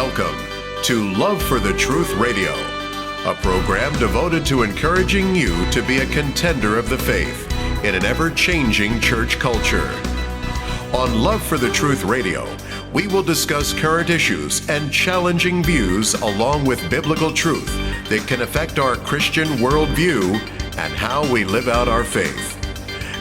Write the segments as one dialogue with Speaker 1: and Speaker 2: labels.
Speaker 1: Welcome to Love for the Truth Radio, a program devoted to encouraging you to be a contender of the faith in an ever-changing church culture. On Love for the Truth Radio, we will discuss current issues and challenging views along with biblical truth that can affect our Christian worldview and how we live out our faith.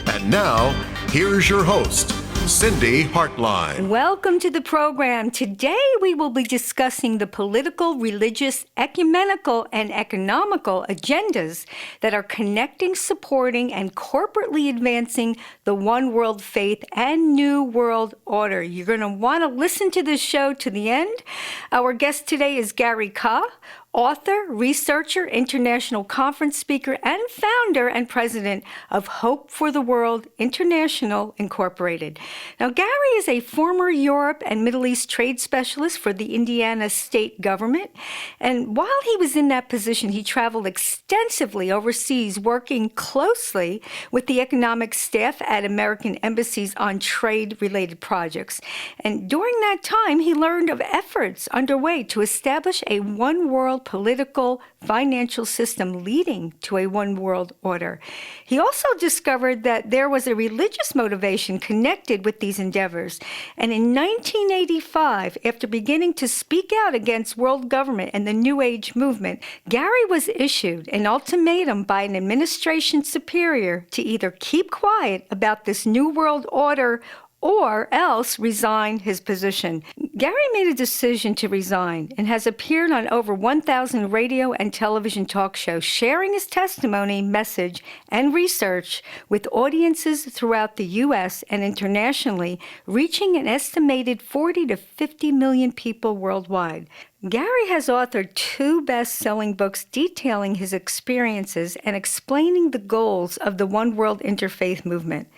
Speaker 1: And now, here's your host, Cindy Hartline.
Speaker 2: Welcome to the program. Today we will be discussing the political, religious, ecumenical, and economical agendas that are connecting, supporting, and corporately advancing the one world faith and new world order. You're going to want to listen to this show to the end. Our guest today is KAH, author, researcher, international conference speaker, and founder and president of Hope for the World International Incorporated. Now, Gary is a former Europe and Middle East trade specialist for the Indiana state government. And while he was in that position, he traveled extensively overseas, working closely with the economic staff at American embassies on trade-related projects. And during that time, he learned of efforts underway to establish a one-world political, financial system leading to a one world order. He also discovered that there was a religious motivation connected with these endeavors. And in 1985, after beginning to speak out against world government and the New Age movement, Gary was issued an ultimatum by an administration superior to either keep quiet about this new world order or else resign his position. Gary made a decision to resign and has appeared on over 1,000 radio and television talk shows, sharing his testimony, message, and research with audiences throughout the U.S. and internationally, reaching an estimated 40 to 50 million people worldwide. Gary has authored 2 best-selling books detailing his experiences and explaining the goals of the One World Interfaith movement.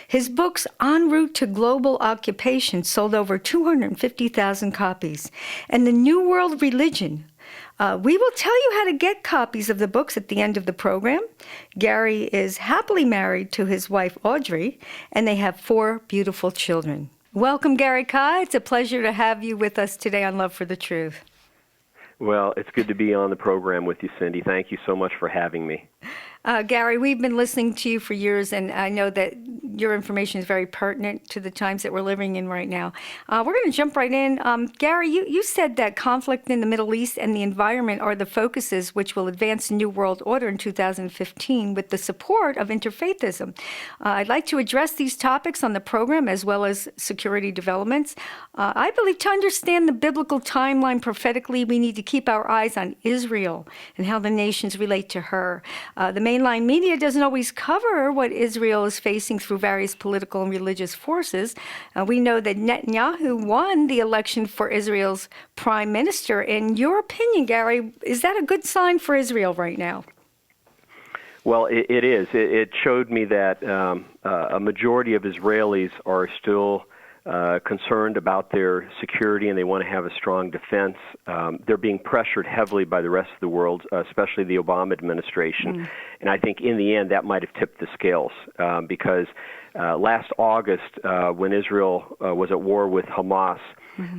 Speaker 2: His books, En Route to Global Occupation, sold over 250,000 copies. And The New World Religion. We will tell you how to get copies of the books at the end of the program. Gary is happily married to his wife, Audrey, and they have 4 beautiful children. Welcome, KAH. It's a pleasure to have you with us today on Love for the Truth.
Speaker 3: Well, it's good to be on the program with you, Cindy. Thank you so much for having me.
Speaker 2: Gary, we've been listening to you for years, and I know that your information is very pertinent to the times that we're living in right now. We're going to jump right in. Gary, you said that conflict in the Middle East and the environment are the focuses which will advance the New World Order in 2015 with the support of interfaithism. I'd like to address these topics on the program as well as security developments. I believe to understand the biblical timeline prophetically, we need to keep our eyes on Israel and how the nations relate to her. The mainline media doesn't always cover what Israel is facing through various political and religious forces. We know that Netanyahu won the election for Israel's prime minister. In your opinion, Gary, is that a good sign for Israel right now?
Speaker 3: Well, it is. It showed me that a majority of Israelis are still concerned about their security, and they want to have a strong defense. They're being pressured heavily by the rest of the world, especially the Obama administration. And I think in the end that might have tipped the scales because last August, when Israel was at war with Hamas,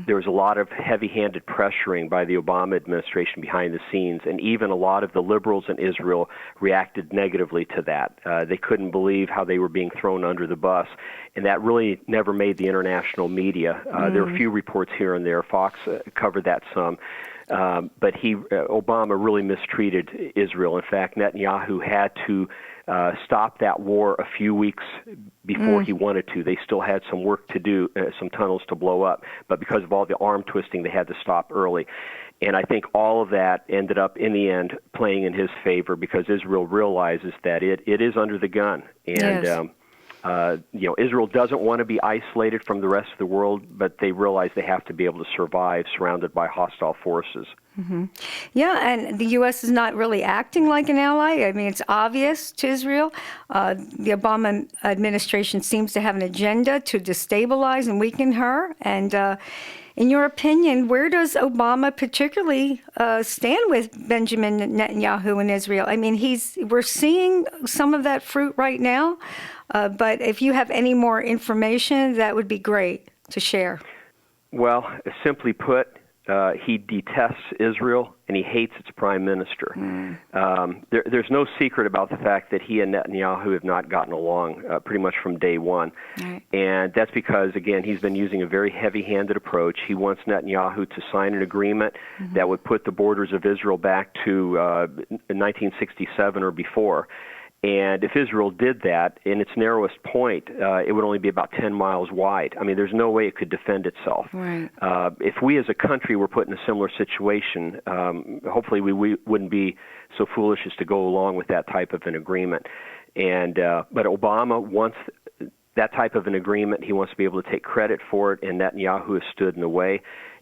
Speaker 3: there was a lot of heavy-handed pressuring by the Obama administration behind the scenes, and even a lot of the liberals in Israel reacted negatively to that. They couldn't believe how they were being thrown under the bus, and that really never made the international media. There were a few reports here and there. Fox covered that some. But Obama really mistreated Israel. In fact, Netanyahu had to stop that war a few weeks before he wanted to. They still had some work to do, some tunnels to blow up. But because of all the arm twisting, they had to stop early. And I think all of that ended up, in the end, playing in his favor because Israel realizes that it is under the gun. And
Speaker 2: yes.
Speaker 3: Israel doesn't want to be isolated from the rest of the world, but they realize they have to be able to survive surrounded by hostile forces.
Speaker 2: Mm-hmm. Yeah, and the U.S. is not really acting like an ally. I mean, it's obvious to Israel. The Obama administration seems to have an agenda to destabilize and weaken her. And in your opinion, where does Obama particularly stand with Benjamin Netanyahu in Israel? I mean, we're seeing some of that fruit right now, but if you have any more information, that would be great to share.
Speaker 3: Well, simply put, he detests Israel, and he hates its prime minister. There's no secret about the fact that he and Netanyahu have not gotten along pretty much from day one.
Speaker 2: Right.
Speaker 3: And that's because, again, he's been using a very heavy-handed approach. He wants Netanyahu to sign an agreement that would put the borders of Israel back to 1967 or before. And if Israel did that, in its narrowest point, it would only be about 10 miles wide. I mean, there's no way it could defend itself.
Speaker 2: Right.
Speaker 3: If we as a country were put in a similar situation, hopefully we wouldn't be so foolish as to go along with that type of an agreement. And but Obama wants that type of an agreement. He wants to be able to take credit for it, and Netanyahu has stood in the way.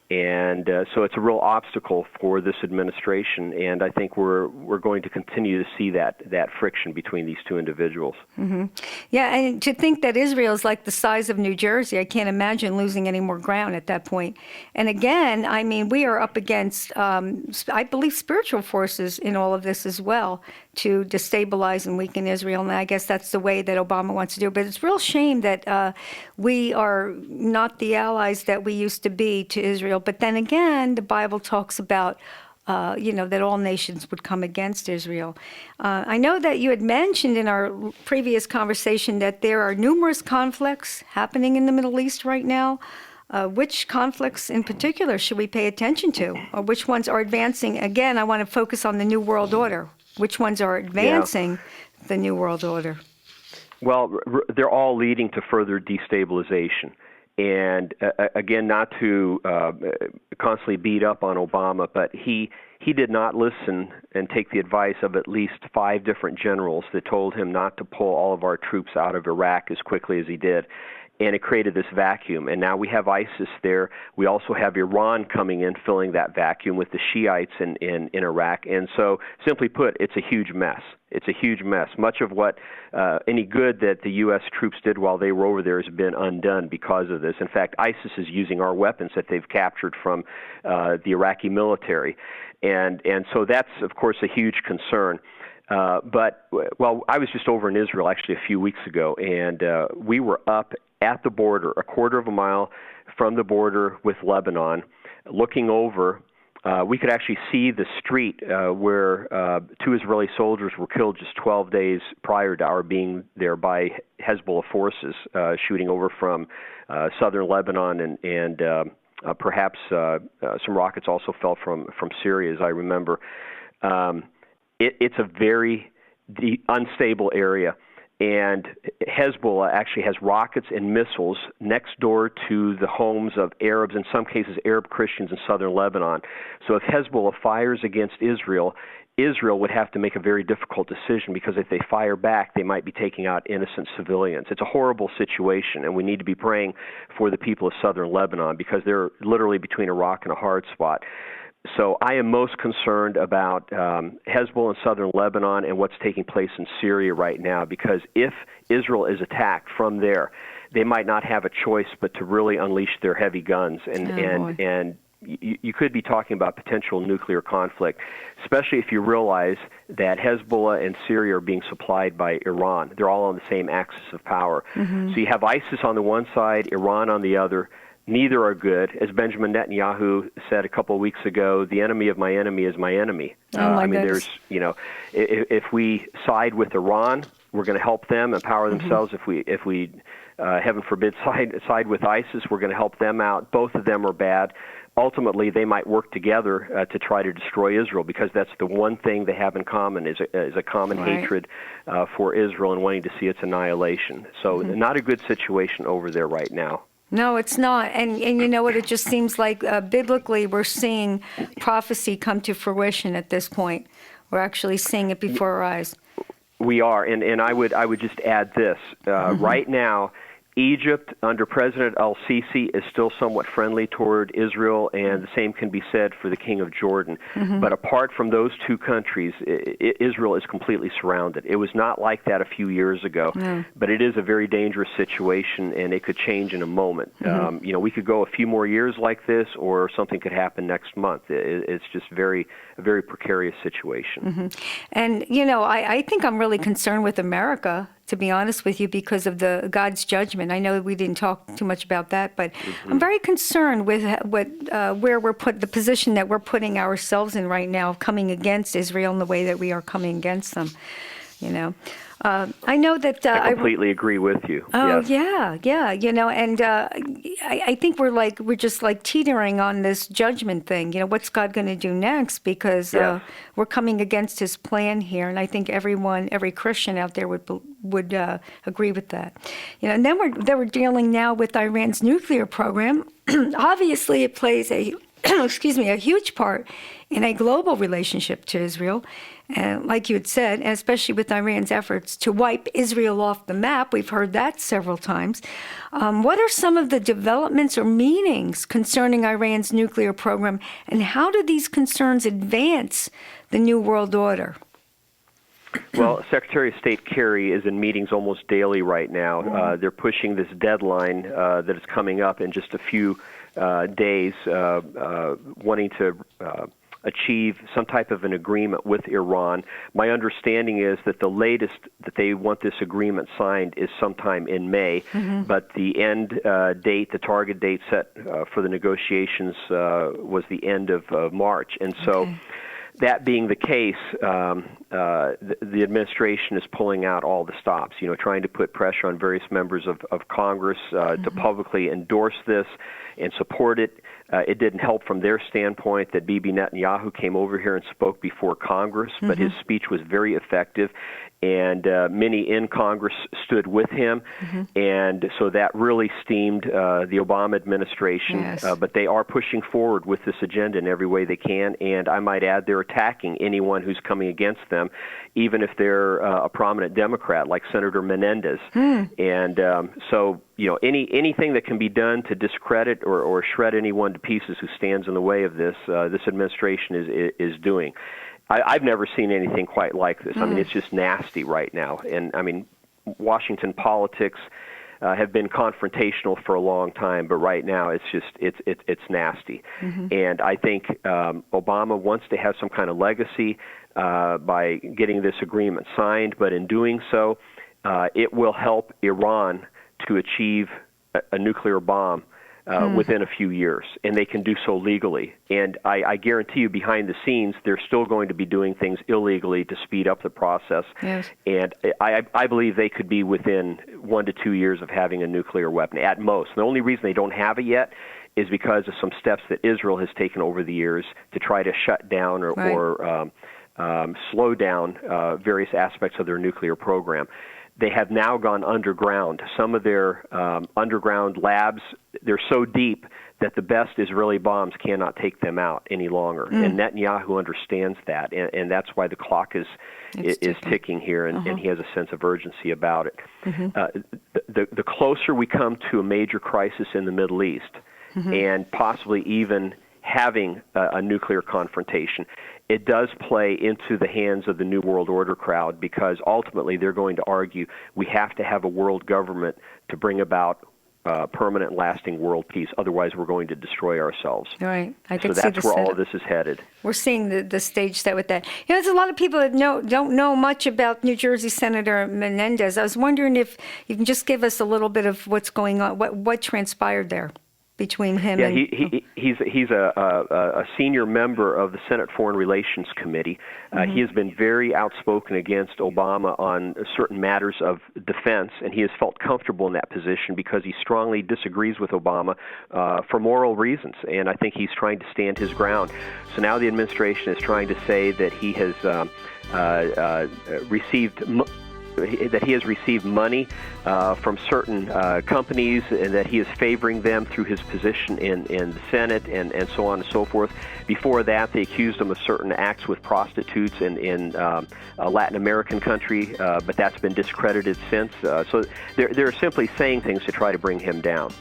Speaker 3: And so it's a real obstacle for this administration, and I think we're going to continue to see that friction between these two individuals.
Speaker 2: Mm-hmm. Yeah, and to think that Israel is like the size of New Jersey, I can't imagine losing any more ground at that point. And again, I mean, we are up against, I believe, spiritual forces in all of this as well to destabilize and weaken Israel, and I guess that's the way that Obama wants to do it. But it's a real shame that we are not the allies that we used to be to Israel. But then again, the Bible talks about, that all nations would come against Israel. I know that you had mentioned in our previous conversation that there are numerous conflicts happening in the Middle East right now. Which conflicts in particular should we pay attention to? Or which ones are advancing? Again, I want to focus on the New World Order. Which ones are advancing the New World Order?
Speaker 3: Well, they're all leading to further destabilization. And again, not to constantly beat up on Obama, but he did not listen and take the advice of at least 5 different generals that told him not to pull all of our troops out of Iraq as quickly as he did. And it created this vacuum. And now we have ISIS there. We also have Iran coming in, filling that vacuum with the Shiites in Iraq. And so, simply put, it's a huge mess. It's a huge mess. Much of what any good that the U.S. troops did while they were over there has been undone because of this. In fact, ISIS is using our weapons that they've captured from the Iraqi military. And so that's, of course, a huge concern. But I was just over in Israel actually a few weeks ago, and we were up at the border, a quarter of a mile from the border with Lebanon, looking over. We could actually see the street where 2 Israeli soldiers were killed just 12 days prior to our being there by Hezbollah forces shooting over from southern Lebanon, and perhaps some rockets also fell from Syria, as I remember. It's a very unstable area. And Hezbollah actually has rockets and missiles next door to the homes of Arabs, in some cases Arab Christians in southern Lebanon. So if Hezbollah fires against Israel, Israel would have to make a very difficult decision, because if they fire back, they might be taking out innocent civilians. It's a horrible situation, and we need to be praying for the people of southern Lebanon, because they're literally between a rock and a hard spot. So I am most concerned about Hezbollah in southern Lebanon and what's taking place in Syria right now, because if Israel is attacked from there, they might not have a choice but to really unleash their heavy guns. And you could be talking about potential nuclear conflict, especially if you realize that Hezbollah and Syria are being supplied by Iran. They're all on the same axis of power. So you have ISIS on the one side, Iran on the other. Neither are good. As Benjamin Netanyahu said a couple of weeks ago, the enemy of my enemy is my enemy.
Speaker 2: Goodness.
Speaker 3: There's, if we side with Iran, we're going to help them empower themselves. If we heaven forbid, side with ISIS, we're going to help them out. Both of them are bad. Ultimately, they might work together to try to destroy Israel, because that's the one thing they have in common is a common hatred for Israel and wanting to see its annihilation. So not a good situation over there right now.
Speaker 2: No, it's not. And you know what? It just seems like biblically we're seeing prophecy come to fruition at this point. We're actually seeing it before our eyes.
Speaker 3: We are. And I would just add this. Right now, Egypt, under President al-Sisi, is still somewhat friendly toward Israel, and the same can be said for the King of Jordan. But apart from those two countries, Israel is completely surrounded. It was not like that a few years ago, but it is a very dangerous situation, and it could change in a moment. We could go a few more years like this, or something could happen next month. It's just a very precarious situation.
Speaker 2: And, I think I'm really concerned with America, to be honest with you, because of the God's judgment. I know we didn't talk too much about that, but I'm very concerned with where we're the position that we're putting ourselves in right now, coming against Israel in the way that we are coming against them. I know that
Speaker 3: I completely agree with you.
Speaker 2: Oh,
Speaker 3: yes.
Speaker 2: yeah, and I think we're just like teetering on this judgment thing. What's God going to do next? Because we're coming against His plan here, and I think every Christian out there would agree with that. And then we're dealing now with Iran's nuclear program. Obviously, it plays a huge part in a global relationship to Israel. And like you had said, and especially with Iran's efforts to wipe Israel off the map, we've heard that several times. What are some of the developments or meanings concerning Iran's nuclear program, and how do these concerns advance the New World Order?
Speaker 3: Well, Secretary of State Kerry is in meetings almost daily right now. They're pushing this deadline that is coming up in just a few days, wanting to achieve some type of an agreement with Iran. My understanding is that the latest that they want this agreement signed is sometime in May, but the end date, the target date set for the negotiations was the end of March. And so that being the case, the administration is pulling out all the stops, trying to put pressure on various members of Congress to publicly endorse this and support it. It didn't help from their standpoint that Bibi Netanyahu came over here and spoke before Congress, but his speech was very effective, and many in Congress stood with him, and so that really steamed the Obama administration.
Speaker 2: Yes.
Speaker 3: But they are pushing forward with this agenda in every way they can, and I might add they're attacking anyone who's coming against them, even if they're a prominent Democrat like Senator Menendez. And so, anything that can be done to discredit or shred anyone to pieces who stands in the way of this, this administration is doing. I've never seen anything quite like this. I mean, it's just nasty right now. And I mean, Washington politics have been confrontational for a long time, but right now it's just it's nasty. And I think Obama wants to have some kind of legacy by getting this agreement signed, but in doing so, it will help Iran to achieve a nuclear bomb within a few years, and they can do so legally. And I guarantee you, behind the scenes, they're still going to be doing things illegally to speed up the process.
Speaker 2: Yes.
Speaker 3: And I believe they could be within 1 to 2 years of having a nuclear weapon, at most. The only reason they don't have it yet is because of some steps that Israel has taken over the years to try to shut down or slow down various aspects of their nuclear program. They have now gone underground. Some of their underground labs, they're so deep that the best Israeli bombs cannot take them out any longer. And Netanyahu understands that, and that's why the clock is ticking here, and he has a sense of urgency about it. The closer we come to a major crisis in the Middle East, and possibly even having a nuclear confrontation, it does play into the hands of the New World Order crowd, because ultimately they're going to argue we have to have a world government to bring about permanent, lasting world peace. Otherwise, we're going to destroy ourselves.
Speaker 2: Right.
Speaker 3: So that's where all of this is headed.
Speaker 2: We're seeing the stage set with that. There's a lot of people that don't know much about New Jersey Senator Menendez. I was wondering if you can just give us a little bit of what's going on, what transpired there between him and...
Speaker 3: He's a senior member of the Senate Foreign Relations Committee. He has been very outspoken against Obama on certain matters of defense, and he has felt comfortable in that position because he strongly disagrees with Obama for moral reasons, and I think he's trying to stand his ground. So now the administration is trying to say that he has received money from certain companies, and that he is favoring them through his position in the Senate, and so on and so forth. Before that, they accused him of certain acts with prostitutes in a Latin American country, but that's been discredited since. So they're simply saying things to try to bring him down.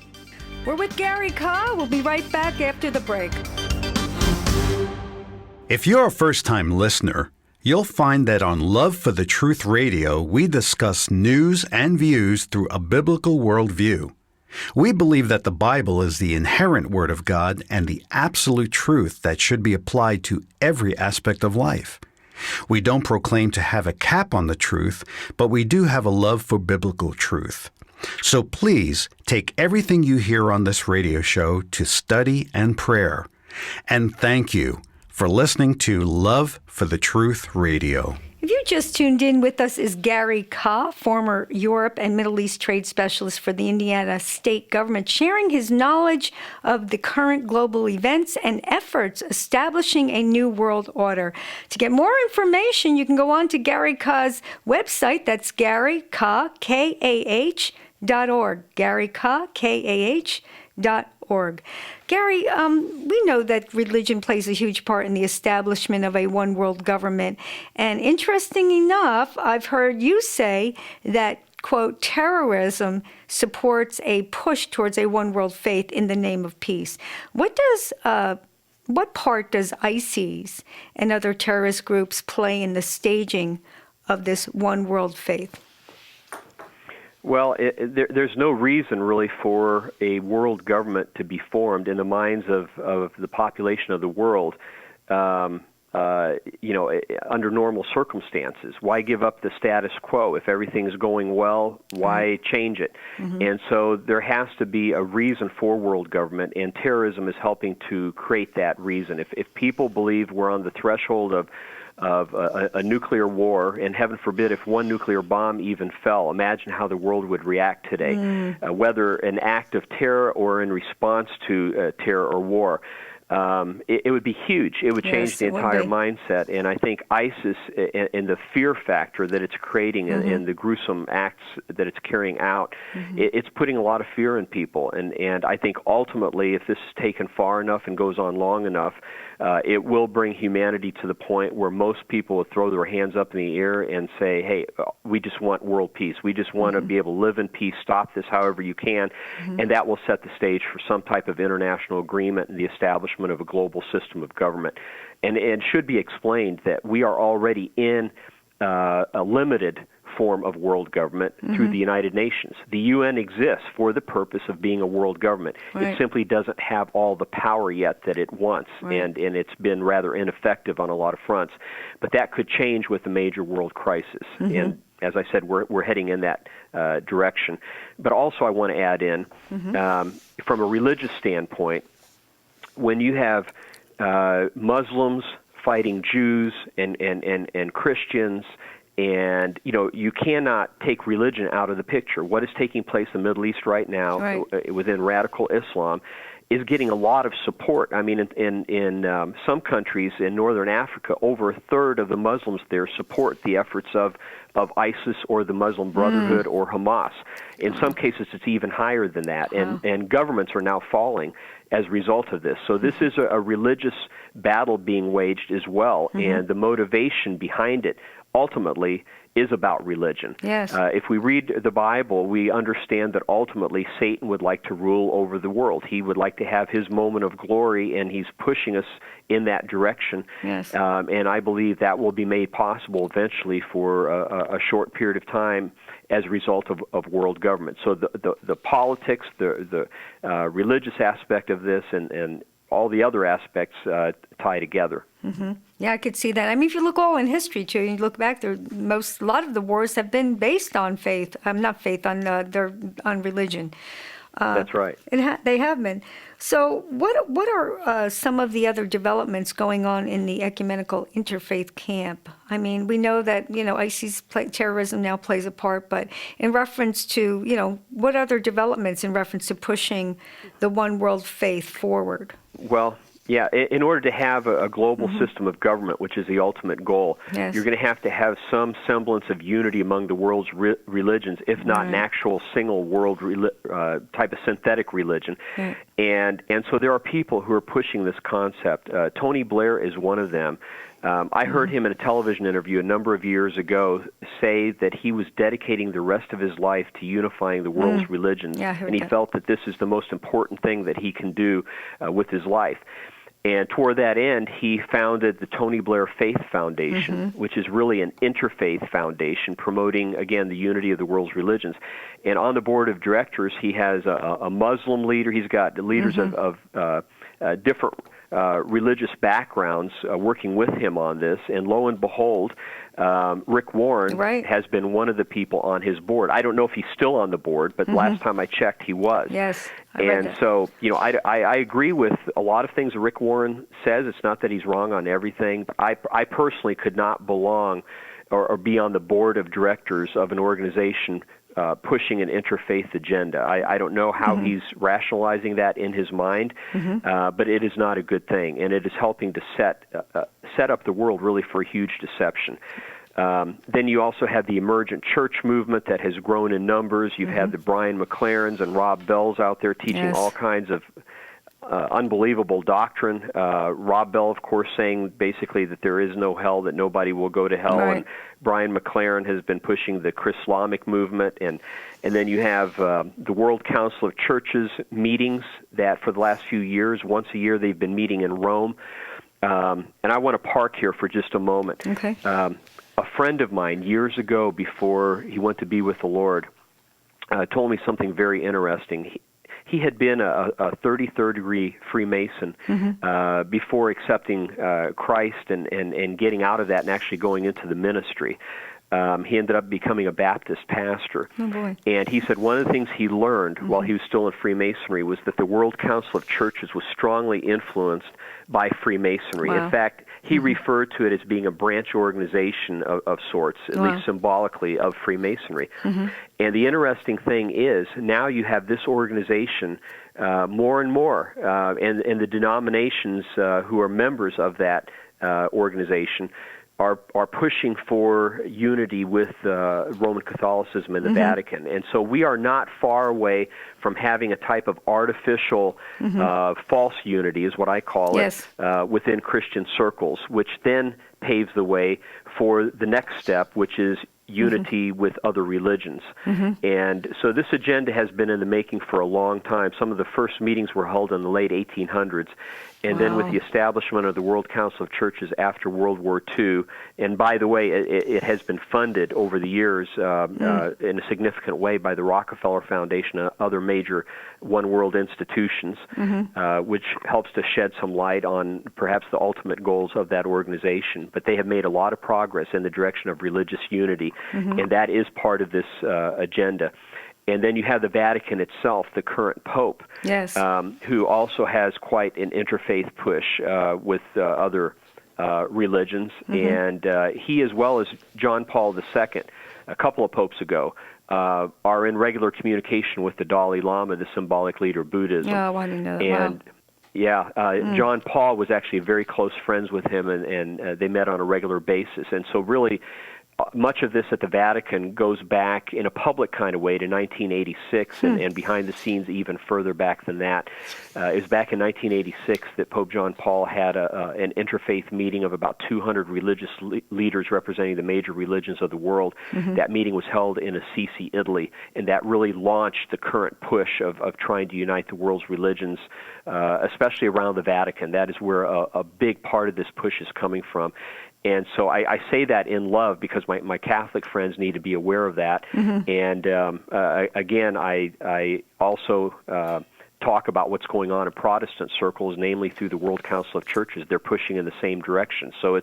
Speaker 2: We're with Gary KAH. We'll be right back after the break.
Speaker 4: If you're a first-time listener, you'll find that on Love for the Truth Radio, we discuss news and views through a biblical worldview. We believe that the Bible is the inherent Word of God and the absolute truth that should be applied to every aspect of life. We don't proclaim to have a cap on the truth, but we do have a love for biblical truth. So please take everything you hear on this radio show to study and prayer. And thank you for listening to Love for the Truth Radio.
Speaker 2: If you just tuned in with us is Gary KAH, former Europe and Middle East trade specialist for the Indiana state government, sharing his knowledge of the current global events and efforts establishing a new world order. To get more information, you can go on to Gary KAH's website. That's Gary KAH, KAH.org. Gary KAH, KAH.org. Gary, we know that religion plays a huge part in the establishment of a one world government. And interesting enough, I've heard you say that, quote, terrorism supports a push towards a one world faith in the name of peace. What part does ISIS and other terrorist groups play in the staging of this one world faith?
Speaker 3: Well, there's no reason really for a world government to be formed in the minds of the population of the world, under normal circumstances. Why give up the status quo? If everything's going well, why change it? Mm-hmm. And so there has to be a reason for world government, and terrorism is helping to create that reason. If people believe we're on the threshold of a nuclear war, and heaven forbid if one nuclear bomb even fell, imagine how the world would react today, whether an act of terror or in response to terror or war. It would be huge. It would change the entire mindset. And I think ISIS and the fear factor that it's creating and the gruesome acts that it's carrying out, it's putting a lot of fear in people. And I think ultimately, if this is taken far enough and goes on long enough, it will bring humanity to the point where most people will throw their hands up in the air and say, hey, we just want world peace. We just want to be able to live in peace. Stop this however you can. And that will set the stage for some type of international agreement and the establishment of a global system of government. And it should be explained that we are already in a limited form of world government through the United Nations. The UN exists for the purpose of being a world government. It simply doesn't have all the power yet that it wants, and it's been rather ineffective on a lot of fronts. But that could change with the major world crisis. And as I said, we're heading in that direction. But also I want to add in, from a religious standpoint, when you have Muslims fighting Jews and Christians, and, you cannot take religion out of the picture. What is taking place in the Middle East right now within radical Islam is getting a lot of support. I mean, in some countries in northern Africa, over a third of the Muslims there support the efforts of ISIS or the Muslim Brotherhood or Hamas. In some cases, it's even higher than that. And governments are now falling as a result of this. So this is a religious battle being waged as well, and the motivation behind it ultimately is about religion.
Speaker 2: Yes.
Speaker 3: If we read the Bible, we understand that ultimately Satan would like to rule over the world. He would like to have his moment of glory, and he's pushing us in that direction.
Speaker 2: Yes.
Speaker 3: And I believe that will be made possible eventually for a short period of time as a result of world government. So the politics, the religious aspect of this, and all the other aspects tie together.
Speaker 2: Yeah, I could see that. I mean, if you look all in history too, you look back, a lot of the wars have been based on faith. Not faith, on religion.
Speaker 3: That's right.
Speaker 2: They have been. So, what are some of the other developments going on in the ecumenical interfaith camp? I mean, we know that ISIS terrorism now plays a part, but in reference to what other developments in reference to pushing the one world faith forward?
Speaker 3: Well, yeah, in order to have a global system of government, which is the ultimate goal, you're going to have some semblance of unity among the world's religions, if not an actual single world type of synthetic religion. And so there are people who are pushing this concept. Tony Blair is one of them. I heard him in a television interview a number of years ago say that he was dedicating the rest of his life to unifying the world's religions, and he felt that this is the most important thing that he can do with his life. And toward that end, he founded the Tony Blair Faith Foundation, which is really an interfaith foundation promoting, again, the unity of the world's religions. And on the board of directors, he has a Muslim leader. He's got leaders of different religious backgrounds working with him on this, and lo and behold, Rick Warren has been one of the people on his board. I don't know if he's still on the board, but last time I checked, he was.
Speaker 2: Yes,
Speaker 3: and so, I agree with a lot of things that Rick Warren says. It's not that he's wrong on everything. But I personally could not belong or be on the board of directors of an organization pushing an interfaith agenda. I don't know how he's rationalizing that in his mind, but it is not a good thing, and it is helping to set up the world really for a huge deception. Then you also have the emergent church movement that has grown in numbers. You've had the Brian McLarens and Rob Bells out there teaching all kinds of unbelievable doctrine. Rob Bell, of course, saying basically that there is no hell, that nobody will go to hell. And Brian McLaren has been pushing the Chrislamic movement. And then you have the World Council of Churches meetings that for the last few years, once a year, they've been meeting in Rome. And I want to park here for just a moment.
Speaker 2: Okay.
Speaker 3: A friend of mine years ago, before he went to be with the Lord, told me something very interesting. He had been a 33rd degree Freemason before accepting Christ and getting out of that and actually going into the ministry. He ended up becoming a Baptist pastor.
Speaker 2: Oh, boy.
Speaker 3: And he said one of the things he learned while he was still in Freemasonry was that the World Council of Churches was strongly influenced by Freemasonry.
Speaker 2: Wow.
Speaker 3: In fact, he referred to it as being a branch organization of sorts, at least symbolically, of Freemasonry. And the interesting thing is now you have this organization more and more, and the denominations who are members of that organization are pushing for unity with Roman Catholicism and the Vatican. And so we are not far away from having a type of artificial false unity, is what I call it, within Christian circles, which then paves the way for the next step, which is unity with other religions. And so this agenda has been in the making for a long time. Some of the first meetings were held in the late 1800s. And then with the establishment of the World Council of Churches after World War II, and by the way, it has been funded over the years in a significant way by the Rockefeller Foundation and other major one world institutions, which helps to shed some light on perhaps the ultimate goals of that organization. But they have made a lot of progress in the direction of religious unity, and that is part of this agenda. And then you have the Vatican itself, the current Pope, who also has quite an interfaith push with other religions. And he, as well as John Paul II, a couple of popes ago, are in regular communication with the Dalai Lama, the symbolic leader of Buddhism.
Speaker 2: Oh, I didn't know that.
Speaker 3: And John Paul was actually very close friends with him, and they met on a regular basis. And so really, much of this at the Vatican goes back in a public kind of way to 1986, and behind the scenes even further back than that. It was back in 1986 that Pope John Paul had an interfaith meeting of about 200 religious leaders representing the major religions of the world. That meeting was held in Assisi, Italy, and that really launched the current push of trying to unite the world's religions, especially around the Vatican. That is where a big part of this push is coming from. And so I say that in love because my Catholic friends need to be aware of that. And again, I also talk about what's going on in Protestant circles, namely through the World Council of Churches. They're pushing in the same direction. So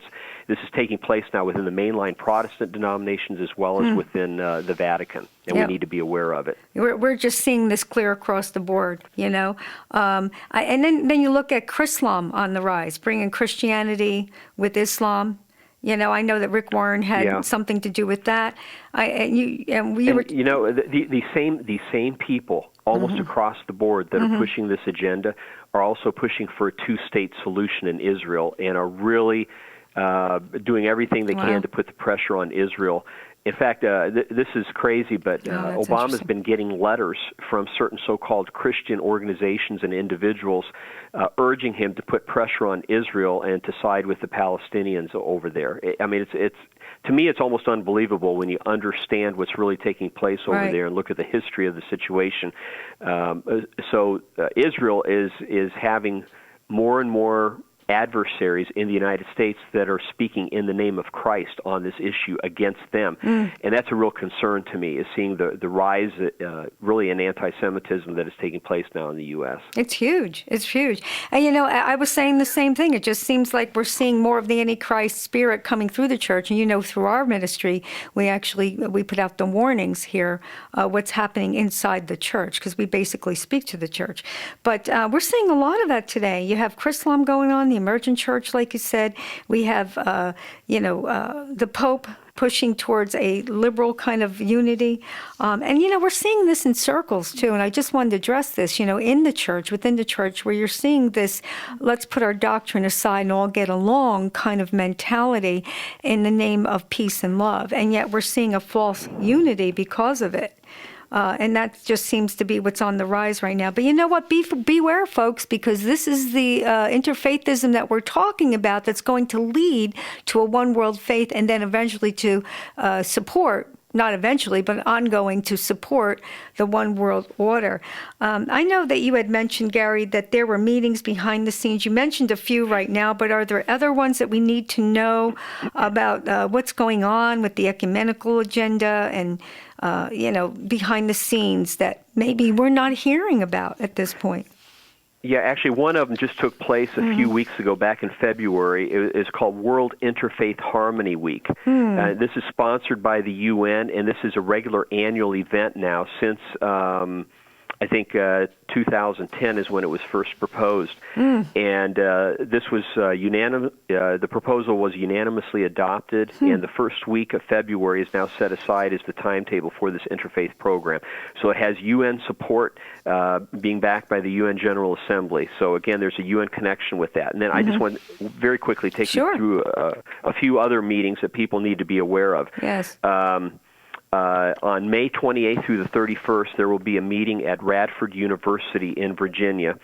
Speaker 3: this is taking place now within the mainline Protestant denominations as well as within the Vatican, and we need to be aware of it.
Speaker 2: We're just seeing this clear across the board, you know. And then you look at Chrislam on the rise, bringing Christianity with Islam. You know, I know that Rick Warren had something to do with that. The same people almost across the board that are pushing this agenda are also pushing for a two-state solution in Israel and are really doing everything they can to put the pressure on Israel. In fact, this is crazy, but Obama's been getting letters from certain so-called Christian organizations and individuals urging him to put pressure on Israel and to side with the Palestinians over there. I mean, it's to me, it's almost unbelievable when you understand what's really taking place over there and look at the history of the situation. So Israel is having more and more
Speaker 3: adversaries in the United States that are speaking in the name of Christ on this issue against them. And that's a real concern to me, is seeing the rise really in anti-Semitism that is taking place now in the U.S.
Speaker 2: It's huge. It's huge. And, I was saying the same thing. It just seems like we're seeing more of the Antichrist spirit coming through the church. And, through our ministry, we put out the warnings here, what's happening inside the church, because we basically speak to the church. But we're seeing a lot of that today. You have Chrislam going on, the emergent church, like you said. We have, the Pope pushing towards a liberal kind of unity. And, we're seeing this in circles, too. And I just wanted to address this, in the church, within the church, where you're seeing this, let's put our doctrine aside and all get along kind of mentality in the name of peace and love. And yet we're seeing a false unity because of it. And that just seems to be what's on the rise right now. But you know what? Beware, folks, because this is the interfaithism that we're talking about that's going to lead to a one-world faith and then eventually to support, not eventually, but ongoing to support the one world order. I know that you had mentioned, Gary, that there were meetings behind the scenes. You mentioned a few right now, but are there other ones that we need to know about what's going on with the ecumenical agenda and behind the scenes that maybe we're not hearing about at this point?
Speaker 3: Yeah, actually, one of them just took place a few weeks ago, back in February. It's called World Interfaith Harmony Week. This is sponsored by the UN, and this is a regular annual event now since, I think, 2010 is when it was first proposed. And this was unanimous. The proposal was unanimously adopted, and the first week of February is now set aside as the timetable for this interfaith program. So it has UN support, being backed by the UN General Assembly. So again, there's a UN connection with that. And then I just want to very quickly take you through a few other meetings that people need to be aware of.
Speaker 2: Yes.
Speaker 3: On May 28th through the 31st, there will be a meeting at Radford University in Virginia.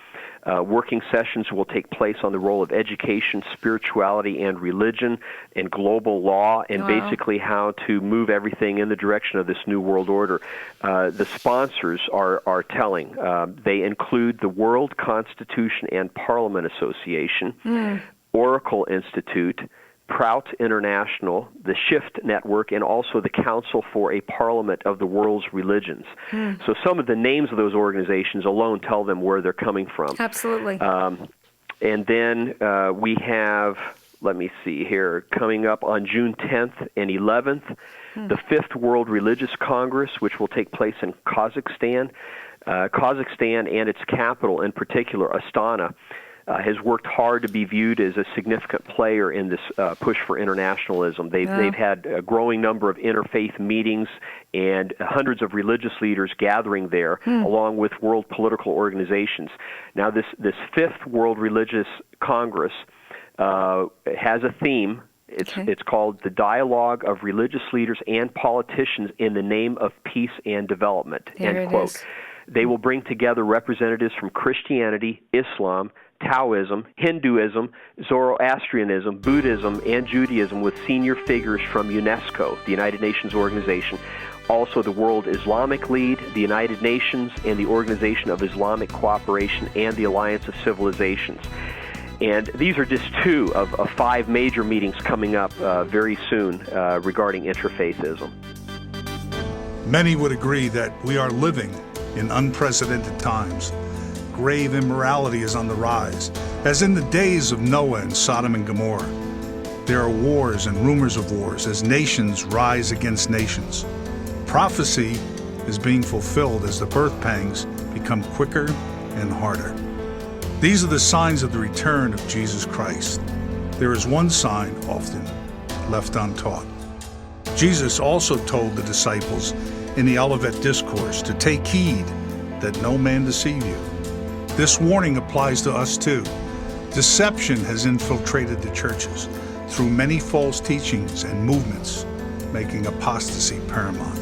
Speaker 3: Working sessions will take place on the role of education, spirituality, and religion, and global law, and basically how to move everything in the direction of this new world order. The sponsors are telling. They include the World Constitution and Parliament Association, Oracle Institute, Prout International, the Shift Network, and also the Council for a Parliament of the World's Religions. So some of the names of those organizations alone tell them where they're coming from.
Speaker 2: Absolutely.
Speaker 3: And then we have, let me see here, coming up on June 10th and 11th, the 5th World Religious Congress, which will take place in Kazakhstan. Kazakhstan and its capital, in particular, Astana, has worked hard to be viewed as a significant player in this push for internationalism. They've had a growing number of interfaith meetings and hundreds of religious leaders gathering there, along with world political organizations. Now, this 5th World Religious Congress has a theme. It's called the Dialogue of Religious Leaders and Politicians in the Name of Peace and Development, end quote. They will bring together representatives from Christianity, Islam, Taoism, Hinduism, Zoroastrianism, Buddhism, and Judaism with senior figures from UNESCO, the United Nations organization, also the World Islamic League, the United Nations, and the Organization of Islamic Cooperation, and the Alliance of Civilizations. And these are just two of 5 major meetings coming up very soon regarding interfaithism.
Speaker 5: Many would agree that we are living in unprecedented times. Grave immorality is on the rise, as in the days of Noah and Sodom and Gomorrah. There are wars and rumors of wars as nations rise against nations. Prophecy is being fulfilled as the birth pangs become quicker and harder. These are the signs of the return of Jesus Christ. There is one sign often left untaught. Jesus also told the disciples in the Olivet Discourse to take heed that no man deceive you. This warning applies to us too. Deception has infiltrated the churches through many false teachings and movements, making apostasy paramount.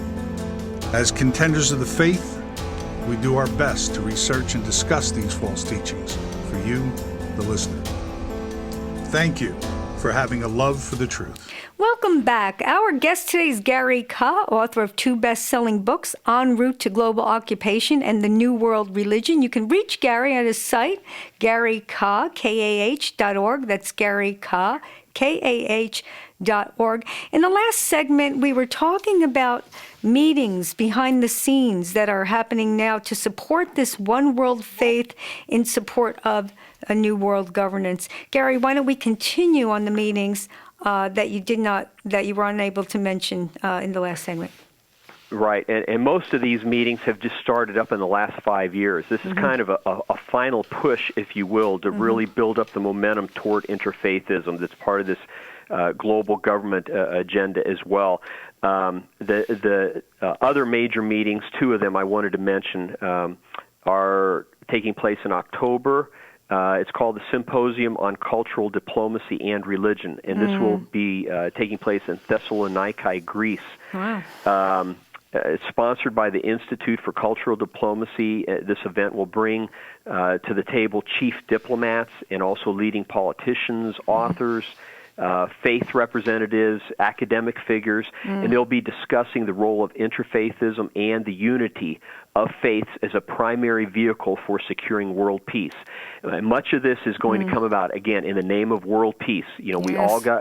Speaker 5: As contenders of the faith, we do our best to research and discuss these false teachings for you, the listener. Thank you for having a love for the truth.
Speaker 2: Welcome back. Our guest today is Gary KAH, author of 2 best-selling books, En Route to Global Occupation and The New World Religion. You can reach Gary at his site, GaryKAH, KAH.org. That's Gary KAH, KAH.org. In the last segment, we were talking about meetings behind the scenes that are happening now to support this one world faith in support of a new world governance. Gary, why don't we continue on the meetings that you were unable to mention in the last segment?
Speaker 3: Right, and most of these meetings have just started up in the last 5 years. This is kind of a final push, if you will, to really build up the momentum toward interfaithism that's part of this global government agenda as well. The other major meetings, 2 of them I wanted to mention, are taking place in October. It's called the Symposium on Cultural Diplomacy and Religion, and this will be taking place in Thessaloniki, Greece.
Speaker 2: Wow.
Speaker 3: It's sponsored by the Institute for Cultural Diplomacy. This event will bring to the table chief diplomats and also leading politicians, authors, faith representatives, academic figures, and they'll be discussing the role of interfaithism and the unity of faiths as a primary vehicle for securing world peace. And much of this is going to come about, again, in the name of world peace. You know,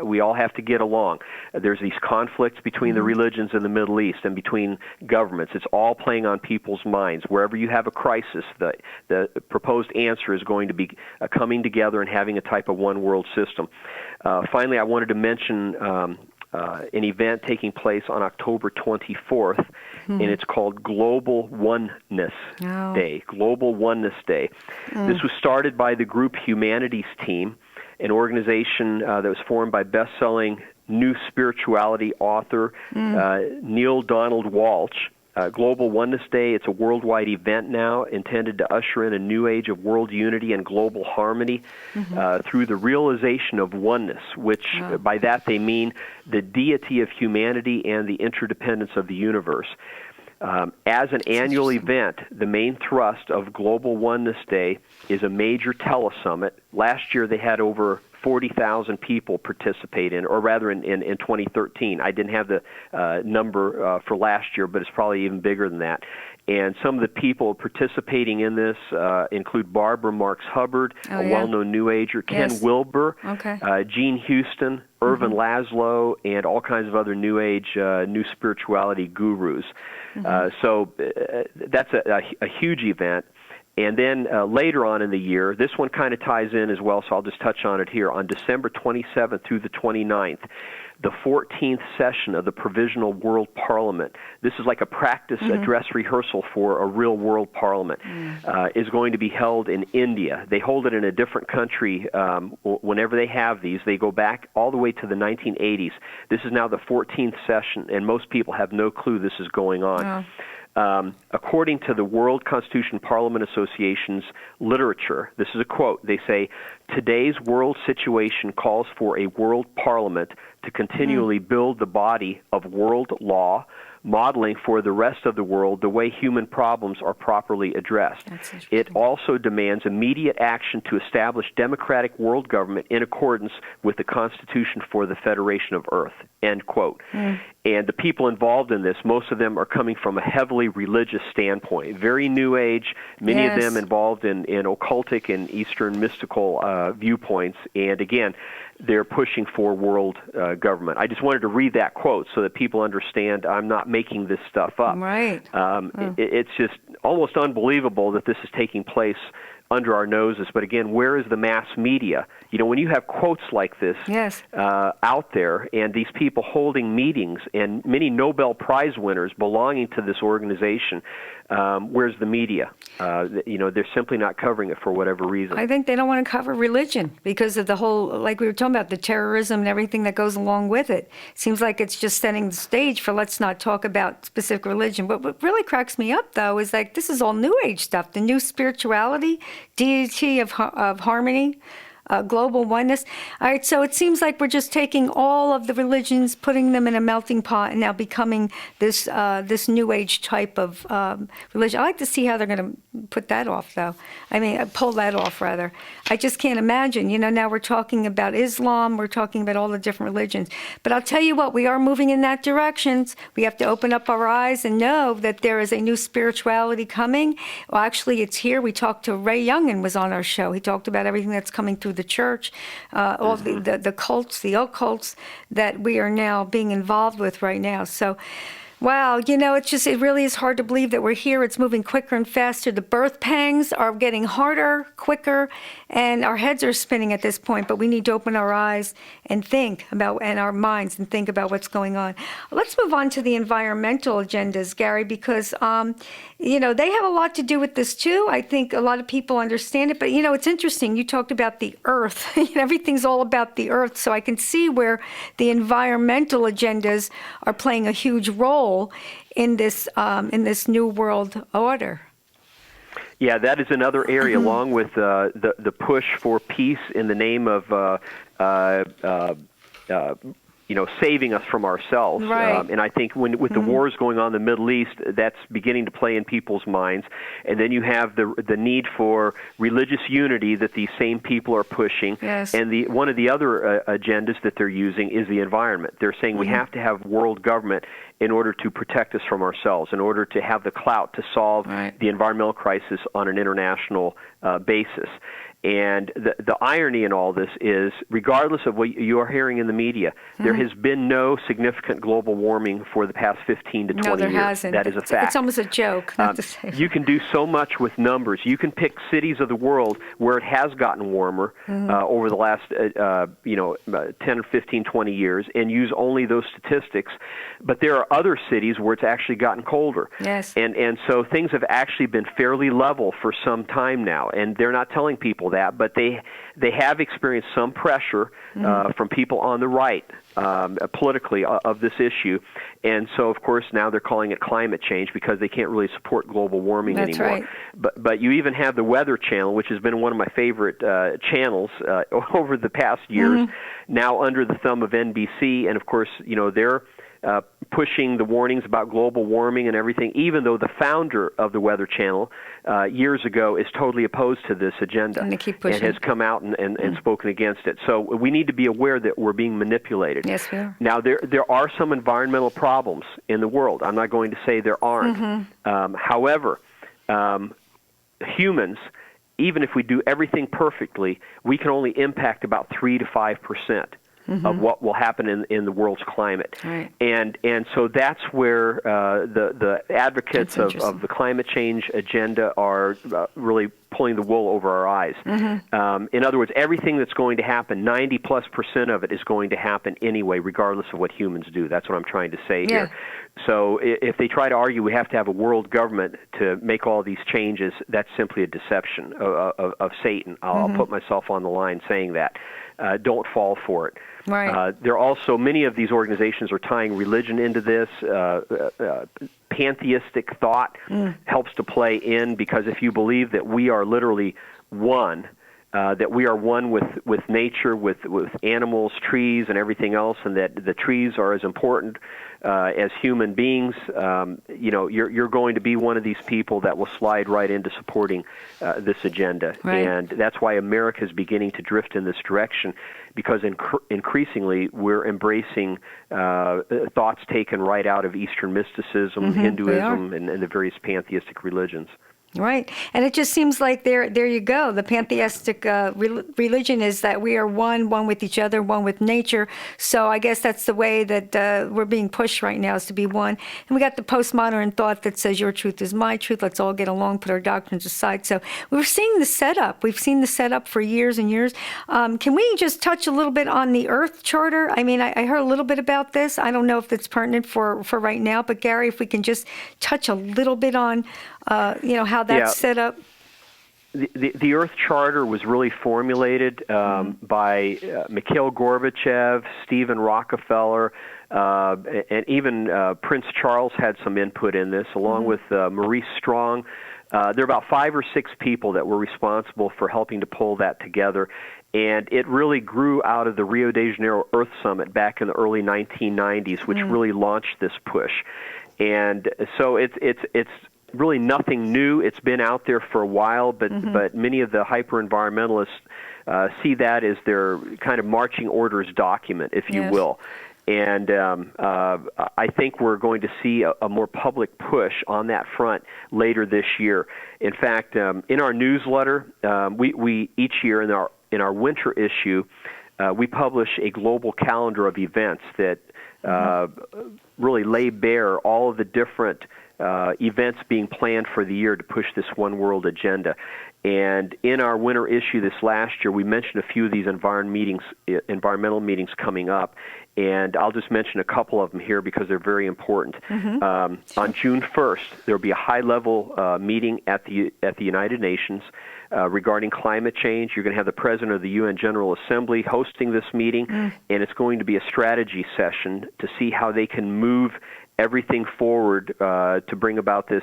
Speaker 3: we all have to get along. There's these conflicts between the religions in the Middle East and between governments. It's all playing on people's minds. Wherever you have a crisis, the proposed answer is going to be coming together and having a type of one world system. Finally, I wanted to mention an event taking place on October 24th, and it's called Global Oneness Day. Global Oneness Day. This was started by the group Humanities Team, an organization that was formed by best-selling New Spirituality author Neil Donald Walsh. Global Oneness Day, it's a worldwide event now intended to usher in a new age of world unity and global harmony through the realization of oneness, which by that they mean the deity of humanity and the interdependence of the universe. As an annual event, the main thrust of Global Oneness Day is a major telesummit. Last year they had over 40,000 people participate in, or rather in 2013. I didn't have the number for last year, but it's probably even bigger than that. And some of the people participating in this include Barbara Marx Hubbard, a well-known New Ager, Ken Wilber, Gene Houston, Irvin Laszlo, and all kinds of other New Age, New Spirituality gurus. So that's a huge event. And then later on in the year, this one kind of ties in as well, so I'll just touch on it here. On December 27th through the 29th, the 14th session of the Provisional World Parliament, this is like a practice, a dress rehearsal for a real world parliament, is going to be held in India. They hold it in a different country. Whenever they have these, they go back all the way to the 1980s. This is now the 14th session, and most people have no clue this is going on. According to the World Constitution Parliament Association's literature, this is a quote, they say, "Today's world situation calls for a world parliament to continually build the body of world law, modeling for the rest of the world the way human problems are properly addressed. It also demands immediate action to establish democratic world government in accordance with the Constitution for the Federation of Earth," end quote. And the people involved in this, most of them are coming from a heavily religious standpoint, very New Age, many of them involved in occultic and Eastern mystical viewpoints. And again, they're pushing for world government. I just wanted to read that quote so that people understand I'm not making this stuff up.
Speaker 2: Right.
Speaker 3: It's just almost unbelievable that this is taking place under our noses. But again, where is the mass media? You know, when you have quotes like this out there, and these people holding meetings, and many Nobel Prize winners belonging to this organization, where's the media? You know, they're simply not covering it for whatever reason.
Speaker 2: I think they don't want to cover religion because of the whole, like we were talking about, the terrorism and everything that goes along with it. Seems like it's just setting the stage for let's not talk about specific religion. But what really cracks me up, though, is like this is all New Age stuff, the new spirituality, deity of harmony. global oneness. All right, so it seems like we're just taking all of the religions, putting them in a melting pot, and now becoming this this New Age type of religion. I like to see how they're going to put that off, though. I mean, pull that off, rather. I just can't imagine. Now we're talking about Islam, we're talking about all the different religions. But I'll tell you what, we are moving in that direction. We have to open up our eyes and know that there is a new spirituality coming. Well, actually, it's here. We talked to Ray Youngin was on our show. He talked about everything that's coming through the church, all the cults, the occults that we are now being involved with right now. So, wow, it really is hard to believe that we're here. It's moving quicker and faster. The birth pangs are getting harder, quicker, and our heads are spinning at this point, but we need to open our eyes and think about, and our minds, and think about what's going on. Let's move on to the environmental agendas, Gary, because, they have a lot to do with this too. I think a lot of people understand it, but, it's interesting. You talked about the earth. Everything's all about the earth, so I can see where the environmental agendas are playing a huge role in this new world order.
Speaker 3: Yeah, that is another area, along with the push for peace in the name of saving us from ourselves.
Speaker 2: Right.
Speaker 3: And I think with the wars going on in the Middle East, that's beginning to play in people's minds. And then you have the need for religious unity that these same people are pushing.
Speaker 2: Yes.
Speaker 3: And one of the other agendas that they're using is the environment. They're saying we have to have world government in order to protect us from ourselves, in order to have the clout to solve the environmental crisis on an international basis. And the irony in all this is, regardless of what you are hearing in the media, there has been no significant global warming for the past 15 to 20 years.
Speaker 2: No, there hasn't.
Speaker 3: That is a fact.
Speaker 2: It's almost a joke, not to say.
Speaker 3: You can do so much with numbers. You can pick cities of the world where it has gotten warmer over the last 10 or 15, 20 years, and use only those statistics. But there are other cities where it's actually gotten colder.
Speaker 2: Yes.
Speaker 3: And so things have actually been fairly level for some time now, and they're not telling people that, but they have experienced some pressure from people on the right politically of this issue. And so, of course, now they're calling it climate change because they can't really support global warming anymore.
Speaker 2: Right.
Speaker 3: But you even have the Weather Channel, which has been one of my favorite channels over the past years, now under the thumb of NBC. And, of course, they're pushing the warnings about global warming and everything, even though the founder of the Weather Channel years ago is totally opposed to this agenda
Speaker 2: and
Speaker 3: has come out and spoken against it. So we need to be aware that we're being manipulated.
Speaker 2: Yes, we are.
Speaker 3: Now, there are some environmental problems in the world. I'm not going to say there aren't. However, humans, even if we do everything perfectly, we can only impact about 3 to 5% of what will happen in the world's climate.
Speaker 2: Right.
Speaker 3: And so that's where the advocates of the climate change agenda are really pulling the wool over our eyes. In other words, everything that's going to happen, 90+% of it is going to happen anyway, regardless of what humans do. That's what I'm trying to say here. So if they try to argue we have to have a world government to make all these changes, that's simply a deception of Satan. I'll put myself on the line saying that. Don't fall for it.
Speaker 2: Right.
Speaker 3: There are also, many of these organizations are tying religion into this. Pantheistic thought helps to play in, because if you believe that we are literally one, that we are one with nature, with animals, trees, and everything else, and that the trees are as important as human beings, you're going to be one of these people that will slide right into supporting this agenda.
Speaker 2: Right.
Speaker 3: And that's why America is beginning to drift in this direction, because increasingly we're embracing thoughts taken right out of Eastern mysticism, Hinduism, and the various pantheistic religions.
Speaker 2: Right. And it just seems like there you go. The pantheistic religion is that we are one with each other, one with nature. So I guess that's the way that we're being pushed right now, is to be one. And we got the postmodern thought that says your truth is my truth. Let's all get along, put our doctrines aside. So we're seeing the setup. We've seen the setup for years and years. Can we just touch a little bit on the Earth Charter? I mean, I heard a little bit about this. I don't know if it's pertinent for right now, but Gary, if we can just touch a little bit on how that's set up.
Speaker 3: The Earth Charter was really formulated by Mikhail Gorbachev, Stephen Rockefeller, and even Prince Charles had some input in this, along with Maurice Strong, There are about 5 or 6 people that were responsible for helping to pull that together, and it really grew out of the Rio de Janeiro Earth Summit back in the early 1990s, which really launched this push. And so it's really nothing new. It's been out there for a while, but many of the hyper-environmentalists see that as their kind of marching orders document, if you will. And I think we're going to see a more public push on that front later this year. In fact, in our newsletter, we each year in our winter issue, we publish a global calendar of events that really lay bare all of the different events being planned for the year to push this one world agenda. And in our winter issue this last year, we mentioned a few of these environmental meetings coming up, and I'll just mention a couple of them here because they're very important. On June 1st, there will be a high-level meeting at the United Nations regarding climate change. You're going to have the President of the UN General Assembly hosting this meeting, and it's going to be a strategy session to see how they can move everything forward to bring about this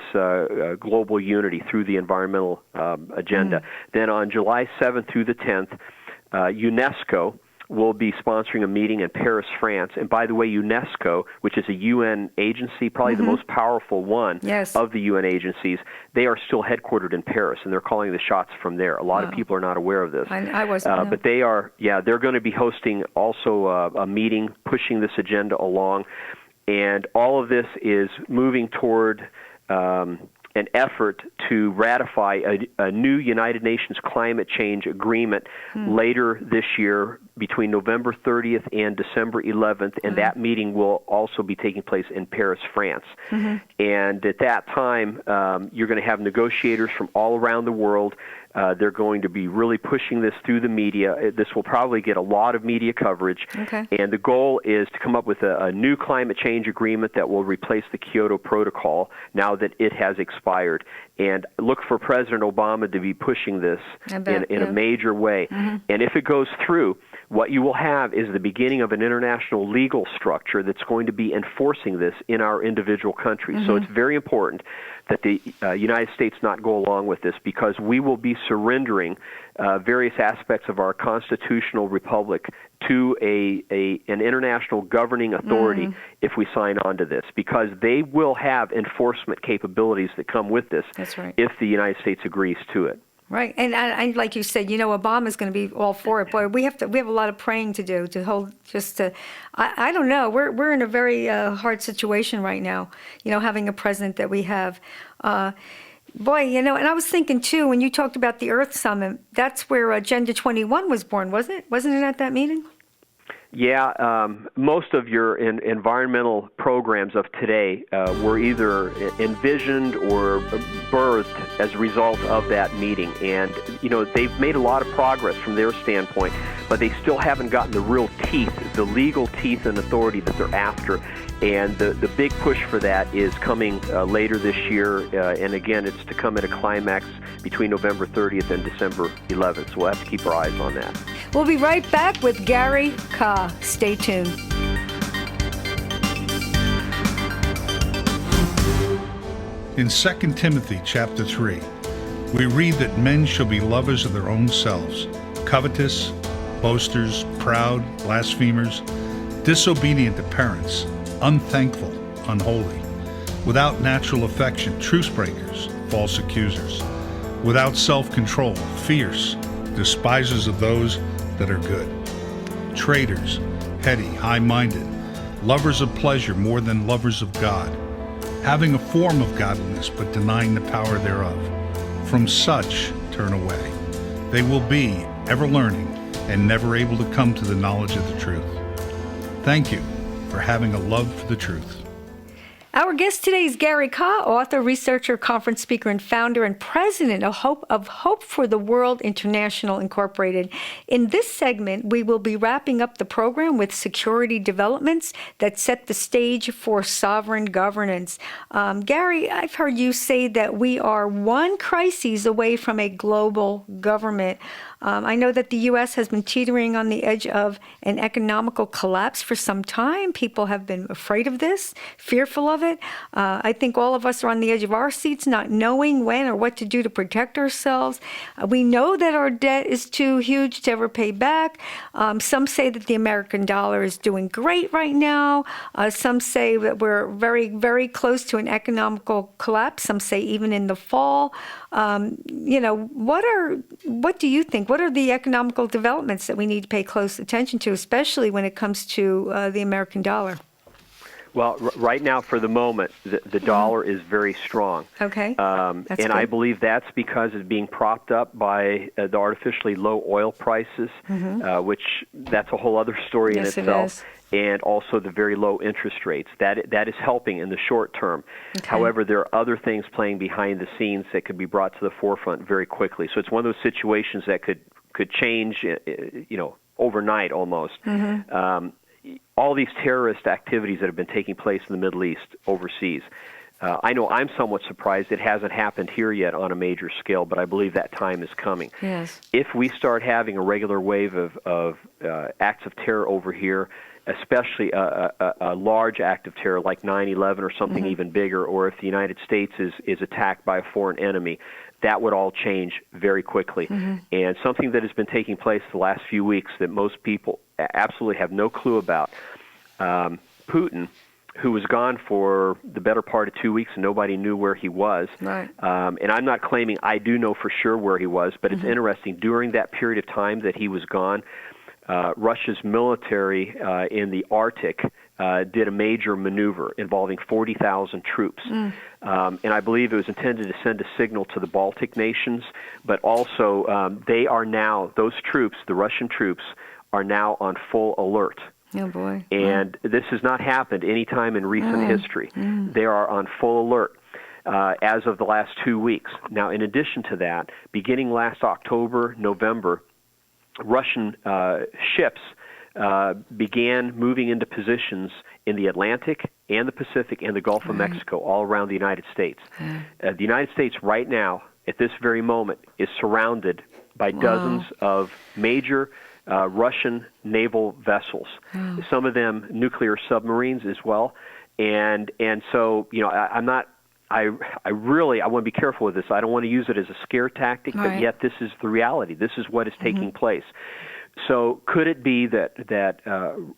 Speaker 3: global unity through the environmental agenda. Then on July 7th through the 10th, UNESCO will be sponsoring a meeting in Paris, France. And by the way, UNESCO, which is a UN agency, probably the most powerful one of the UN agencies, they are still headquartered in Paris, and they're calling the shots from there. A lot of people are not aware of this.
Speaker 2: I wasn't.
Speaker 3: But they are, they're going to be hosting also a meeting pushing this agenda along. And all of this is moving toward an effort to ratify a new United Nations climate change agreement later this year between November 30th and December 11th, and that meeting will also be taking place in Paris, France. And at that time, you're going to have negotiators from all around the world. They're going to be really pushing this through the media. This will probably get a lot of media coverage. And the goal is to come up with a new climate change agreement that will replace the Kyoto Protocol now that it has expired. And look for President Obama to be pushing this in a major way. And if it goes through, what you will have is the beginning of an international legal structure that's going to be enforcing this in our individual countries. So it's very important that the United States not go along with this, because we will be surrendering various aspects of our constitutional republic to an international governing authority if we sign on to this, because they will have enforcement capabilities that come with this if the United States agrees to it.
Speaker 2: Right, and like you said, Obama's going to be all for it. Boy, we have a lot of praying to do to hold. I don't know. We're in a very hard situation right now. Having a president that we have. Boy, and I was thinking too, when you talked about the Earth Summit, that's where Agenda 21 was born, wasn't it? Wasn't it at that meeting?
Speaker 3: Yeah, most of your environmental programs of today were either envisioned or birthed as a result of that meeting. And, they've made a lot of progress from their standpoint, but they still haven't gotten the real teeth, the legal teeth and authority that they're after. And the big push for that is coming later this year. And again, it's to come at a climax between November 30th and December 11th. So we'll have to keep our eyes on that.
Speaker 2: We'll be right back with Gary KAH. Stay tuned.
Speaker 5: In 2 Timothy chapter 3, we read that men shall be lovers of their own selves, covetous, boasters, proud, blasphemers, disobedient to parents, unthankful, unholy, without natural affection, truce breakers, false accusers, without self-control, fierce, despisers of those that are good, traitors, heady, high-minded, lovers of pleasure more than lovers of God, having a form of godliness but denying the power thereof. From such turn away. They will be ever learning and never able to come to the knowledge of the truth. Thank you for having a love for the truth.
Speaker 2: Our guest today is Gary KAH, author, researcher, conference speaker, and founder and president of Hope for the World International Incorporated. In this segment, we will be wrapping up the program with security developments that set the stage for sovereign governance. Gary, I've heard you say that we are one crisis away from a global government. I know that the U.S. has been teetering on the edge of an economical collapse for some time. People have been afraid of this, fearful of of it. I think all of us are on the edge of our seats, not knowing when or what to do to protect ourselves. We know that our debt is too huge to ever pay back. Some say that the American dollar is doing great right now. Some say that we're very, very close to an economical collapse. Some say even in the fall. What do you think? What are the economical developments that we need to pay close attention to, especially when it comes to the American dollar?
Speaker 3: Well, right now, for the moment, the dollar is very strong.
Speaker 2: Okay.
Speaker 3: And
Speaker 2: good.
Speaker 3: I believe that's because it's being propped up by the artificially low oil prices, which that's a whole other story in itself. And also the very low interest rates. That is helping in the short term.
Speaker 2: Okay.
Speaker 3: However, there are other things playing behind the scenes that could be brought to the forefront very quickly. So it's one of those situations that could change, overnight almost. All these terrorist activities that have been taking place in the Middle East, overseas. I know I'm somewhat surprised it hasn't happened here yet on a major scale, but I believe that time is coming.
Speaker 2: Yes.
Speaker 3: If we start having a regular wave of acts of terror over here, especially a large act of terror like 9/11 or something even bigger, or if the United States is attacked by a foreign enemy, that would all change very quickly. And something that has been taking place the last few weeks that most people absolutely have no clue about, Putin, who was gone for the better part of 2 weeks and nobody knew where he was.
Speaker 2: Right.
Speaker 3: And I'm not claiming I do know for sure where he was, but it's interesting. During that period of time that he was gone, Russia's military in the Arctic did a major maneuver involving 40,000 troops. And I believe it was intended to send a signal to the Baltic nations, but also they are now, those troops, the Russian troops, are now on full alert.
Speaker 2: Oh, boy.
Speaker 3: And this has not happened any time in recent history. They are on full alert as of the last 2 weeks. Now, in addition to that, beginning last October, November, Russian ships began moving into positions in the Atlantic and the Pacific and the Gulf of Mexico, all around the United States. The United States right now, at this very moment, is surrounded by dozens of major Russian naval vessels, some of them nuclear submarines as well. And so, I want to be careful with this. I don't want to use it as a scare tactic, but yet this is the reality. This is what is taking place. So could it be that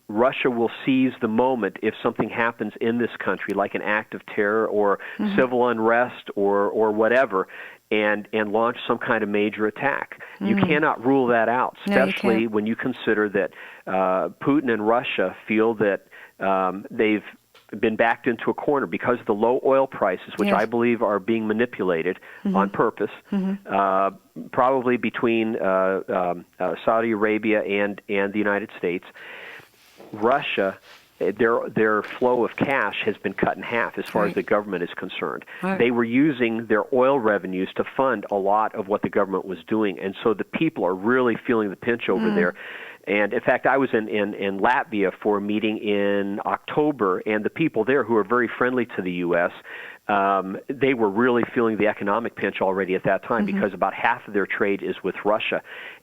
Speaker 3: Russia will seize the moment if something happens in this country, like an act of terror or civil unrest or whatever, and launch some kind of major attack? You cannot rule that out, especially when you consider that Putin and Russia feel that they've been backed into a corner because of the low oil prices, which I believe are being manipulated on purpose, probably between Saudi Arabia and the United States. Russia, their flow of cash has been cut in half as far as the government is concerned. They were using their oil revenues to fund a lot of what the government was doing, and so the people are really feeling the pinch over there. And, in fact, I was in Latvia for a meeting in October, and the people there, who are very friendly to the U.S., they were really feeling the economic pinch already at that time because about half of their trade is with Russia,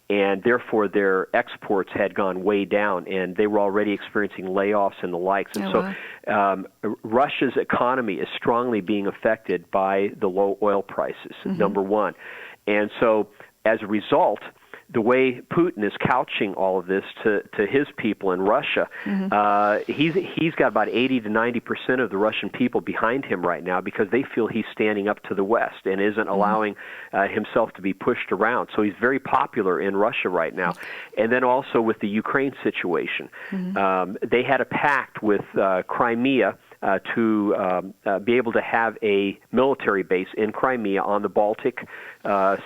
Speaker 3: and therefore their exports had gone way down, and they were already experiencing layoffs and the likes. And Russia's economy is strongly being affected by the low oil prices, number one. And so as a result, the way Putin is couching all of this to his people in Russia, he's got about 80 to 90% of the Russian people behind him right now because they feel he's standing up to the West and isn't allowing himself to be pushed around. So he's very popular in Russia right now. And then also with the Ukraine situation, they had a pact with Crimea to be able to have a military base in Crimea on the Baltic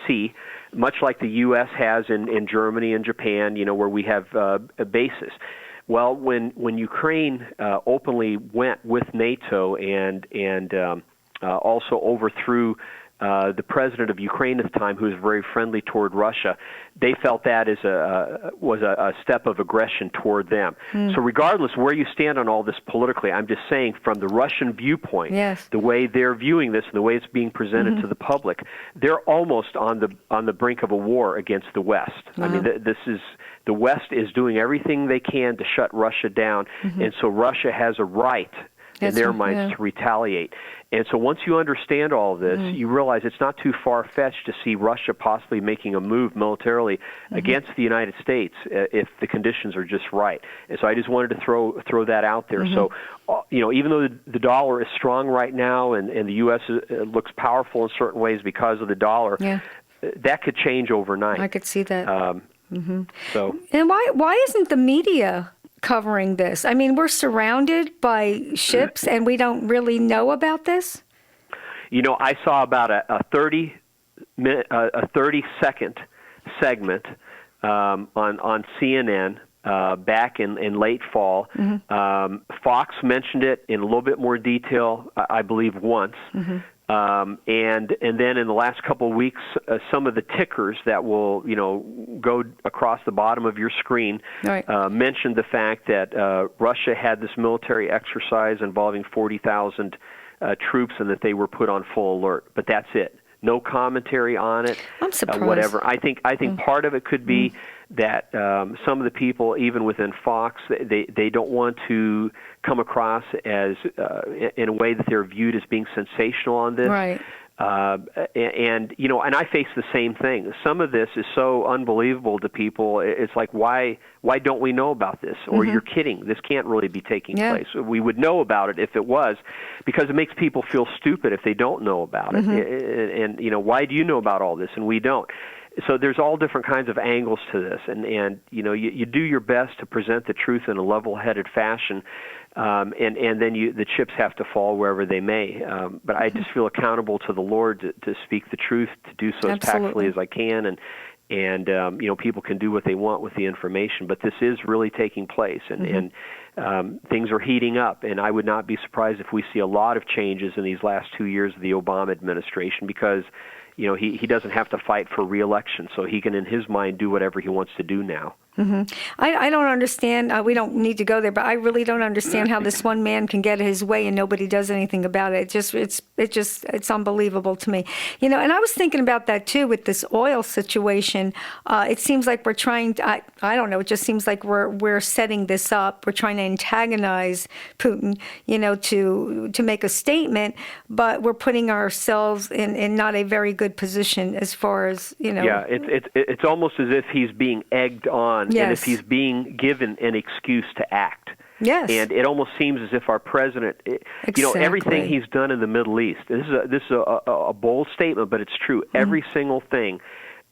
Speaker 3: Sea, much like the U.S. has in Germany and Japan, where we have bases. Well, when Ukraine openly went with NATO and also overthrew the president of Ukraine at the time, who was very friendly toward Russia, they felt that was a step of aggression toward them. So regardless of where you stand on all this politically, I'm just saying from the Russian viewpoint, the way they're viewing this and the way it's being presented to the public, they're almost on the brink of a war against the West. I mean, the West is doing everything they can to shut Russia down, and so Russia has a right in their minds to retaliate. And so once you understand all of this, you realize it's not too far-fetched to see Russia possibly making a move militarily against the United States if the conditions are just right. And so I just wanted to throw that out there. So, even though the dollar is strong right now and the U.S. Looks powerful in certain ways because of the dollar, that could change overnight.
Speaker 2: I could see that.
Speaker 3: So,
Speaker 2: and why isn't the media covering this? I mean, we're surrounded by ships, and we don't really know about this.
Speaker 3: I saw about a 30-second segment on CNN back in late fall. Fox mentioned it in a little bit more detail, I believe, once. And then in the last couple of weeks, some of the tickers that will, go across the bottom of your screen mentioned the fact that Russia had this military exercise involving 40,000 troops and that they were put on full alert. But that's it. No commentary on it.
Speaker 2: I'm surprised.
Speaker 3: Whatever. I think part of it could be that some of the people, even within Fox, they don't want to come across as in a way that they're viewed as being sensational on this.
Speaker 2: Right.
Speaker 3: And I face the same thing. Some of this is so unbelievable to people. It's like, why don't we know about this? Or you're kidding. This can't really be taking place. We would know about it if it was, because it makes people feel stupid if they don't know about it. And why do you know about all this and we don't? So there's all different kinds of angles to this, and you do your best to present the truth in a level-headed fashion, and then the chips have to fall wherever they may. But I just feel accountable to the Lord to speak the truth, to do so as tactfully as I can, and people can do what they want with the information. But this is really taking place, and things are heating up, and I would not be surprised if we see a lot of changes in these last 2 years of the Obama administration, because he doesn't have to fight for re-election, so he can, in his mind, do whatever he wants to do now.
Speaker 2: I don't understand. We don't need to go there, but I really don't understand how this one man can get his way and nobody does anything about it. It's unbelievable to me. And I was thinking about that too with this oil situation. It seems like we're trying to, I don't know. It just seems like we're setting this up. We're trying to antagonize Putin, to make a statement, but we're putting ourselves in not a very good position as far as
Speaker 3: Yeah, it's almost as if he's being egged on. And if he's being given an excuse to act.
Speaker 2: Yes.
Speaker 3: And it almost seems as if our president, everything he's done in the Middle East, this is a bold statement, but it's true. Every single thing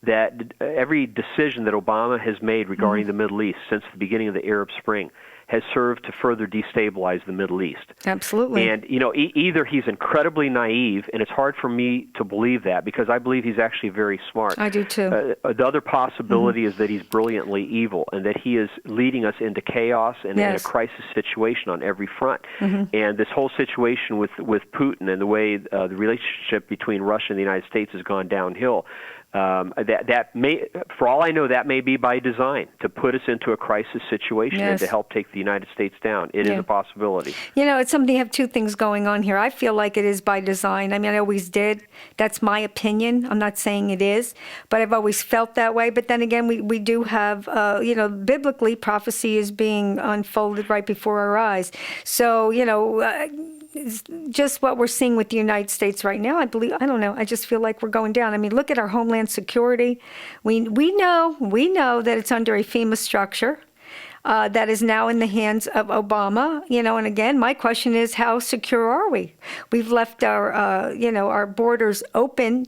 Speaker 3: every decision that Obama has made regarding the Middle East since the beginning of the Arab Spring has served to further destabilize the Middle East.
Speaker 2: Absolutely.
Speaker 3: And, either he's incredibly naive, and it's hard for me to believe that, because I believe he's actually very smart.
Speaker 2: I do too.
Speaker 3: The other possibility is that he's brilliantly evil, and that he is leading us into chaos and in a crisis situation on every front. And this whole situation with Putin and the way the relationship between Russia and the United States has gone downhill, that may, for all I know, that may be by design, to put us into a crisis situation and to help take the United States down. It is a possibility.
Speaker 2: It's something. You have two things going on here. I feel like it is by design. I mean, I always did. That's my opinion. I'm not saying it is, but I've always felt that way. But then again, we do have, biblically, prophecy is being unfolded right before our eyes. So, just what we're seeing with the United States right now, I don't know. I just feel like we're going down. I mean, look at our Homeland Security. We know that it's under a FEMA structure that is now in the hands of Obama. And again, my question is, how secure are we? We've left our borders open.